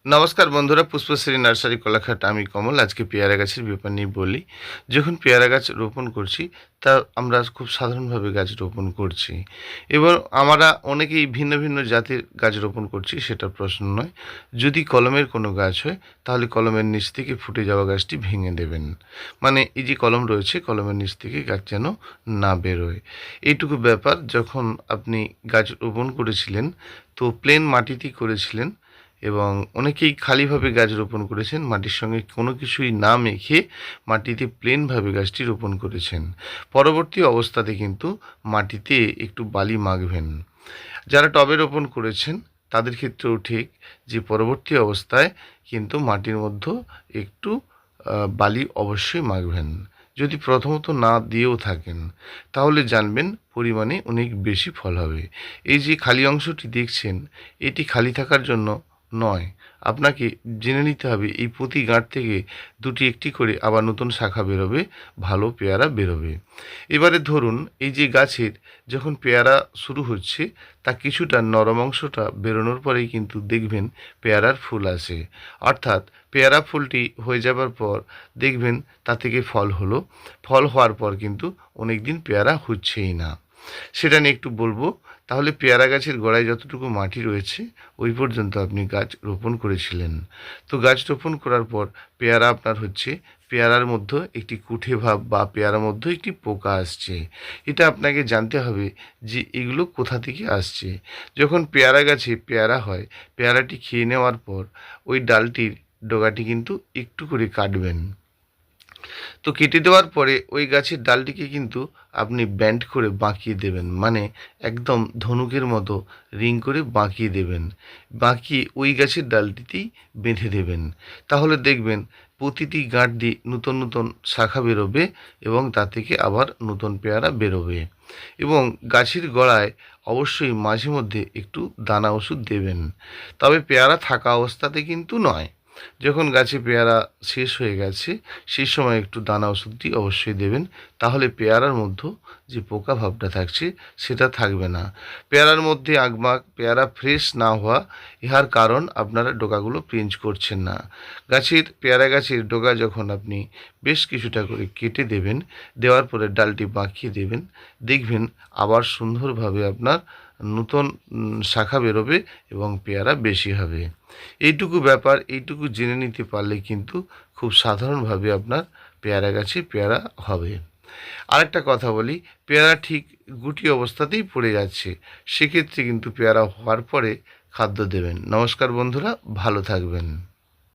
নমস্কার বন্ধুরা, পুষ্পশ্রী নার্সারি কোলাঘাট। আমি কমল। আজকে পেয়ারা গাছের ব্যাপার নিয়ে বলি। যখন পেয়ারা গাছ রোপণ করছি, তা আমরা খুব সাধারণভাবে গাছ রোপণ করছি এবং আমরা অনেকেই ভিন্ন ভিন্ন জাতের গাছ রোপণ করছি, সেটা প্রশ্ন নয়। যদি কলমের কোনো গাছ হয়, তাহলে কলমের নিচ থেকে ফুটে যাওয়া গাছটি ভেঙে দেবেন। মানে এই যে কলম রয়েছে, কলমের নিচ থেকে গাছ যেন না বেরোয়, এইটুকু ব্যাপার। যখন আপনি গাছ রোপণ করেছিলেন, তো প্লেন মাটিতেই করেছিলেন এবং অনেকেই খালিভাবে গাছ রোপণ করেছেন, মাটির সঙ্গে কোনো কিছুই না মেখে মাটিতে প্লেনভাবে গাছটি রোপণ করেছেন। পরবর্তী অবস্থাতে কিন্তু মাটিতে একটু বালি মাখবেন। যারা টবে রোপণ করেছেন তাদের ক্ষেত্রেও ঠিক, যে পরবর্তী অবস্থায় কিন্তু মাটির মধ্যে একটু বালি অবশ্যই মাখবেন। যদি প্রথমত না দিয়েও থাকেন, তাহলে জানবেন পরিমাণে অনেক বেশি ফল হবে। এই যে খালি অংশটি দেখছেন, এটি খালি থাকার জন্য নয়। আপনাকে জেনে নিতে হবে এই প্রতি গাঁট থেকে দুটি একটি করে আবার নতুন শাখা বেরোবে, ভালো পেয়ারা বেরোবে। এবারে ধরুন, এই যে গাছের যখন পেয়ারা শুরু হচ্ছে, তা কিছুটা নরম অংশটা বেরোনোর পরেই কিন্তু দেখবেন পেয়ারার ফুল আসে। অর্থাৎ পেয়ারা ফুলটি হয়ে যাবার পর দেখবেন তা থেকে ফল হলো। ফল হওয়ার পর কিন্তু অনেক দিন পেয়ারা হচ্ছেই না। সেটা নিয়ে একটু বলবো। তাহলে পেয়ারা গাছের গোড়ায় যতটুকু মাটি রয়েছে, ওই পর্যন্ত আপনি গাছ রোপণ করেছিলেন। তো গাছ রোপণ করার পর পেয়ারা আপনার হচ্ছে, পেয়ারার মধ্যে একটি কুঠে ভাব বা পেয়ারার মধ্যে একটি পোকা আসছে। এটা আপনাকে জানতে হবে যে এগুলো কোথা থেকে আসছে। যখন পেয়ারা গাছে পেয়ারা হয়, পেয়ারাটি খেয়ে নেওয়ার পর ওই ডালটির ডগাটি কিন্তু একটু করে কাটবেন। তো কেটে দেওয়ার পরে ওই গাছের ডালটিকে কিন্তু আপনি ব্যান্ড করে বাঁকিয়ে দেবেন, মানে একদম ধনুকের মতো রিং করে বাঁকিয়ে দেবেন। বাঁকিয়ে ওই গাছের ডালটিতেই বেঁধে দেবেন। তাহলে দেখবেন প্রতিটি গাঁট দিয়ে নতুন নতুন শাখা বেরোবে এবং তা থেকে আবার নতুন পেয়ারা বেরোবে। এবং গাছের গোড়ায় অবশ্যই মাঝে মধ্যে একটু দানা ওষুধ দেবেন, তবে পেয়ারা থাকা অবস্থাতে কিন্তু নয়। যখন গাছে পেয়ারা শেষ হয়ে গেছে, সেই সময় একটু দানা ওষুধটি অবশ্যই দেবেন। তাহলে পেয়ারার মধ্যে যে পোকা ভাবটা থাকছে, সেটা থাকবে না। পেয়ারার মধ্যে আগমাগ, পেয়ারা ফ্রেশ না হওয়া, ইহার কারণ আপনারা ডগাগুলো চেঞ্জ করছেন না। পেয়ারা গাছের ডগা যখন আপনি বেশ কিছুটা করে কেটে দেবেন, দেওয়ার পরে ডালটি বাঁকিয়ে দেবেন, দেখবেন আবার সুন্দরভাবে আপনার নতুন শাখা বেরোবে এবং পেয়ারা বেশি হবে। এইটুকু ব্যাপার, এইটুকু জেনে নিতে পারলে কিন্তু খুব সাধারণভাবে আপনার পেয়ারা গাছে পেয়ারা হবে। আরেকটা কথা বলি, পেয়ারা ঠিক গুটি অবস্থাতেই পড়ে যাচ্ছে, সেক্ষেত্রে কিন্তু পেয়ারা হওয়ার পরে খাদ্য দেবেন। নমস্কার বন্ধুরা, ভালো থাকবেন।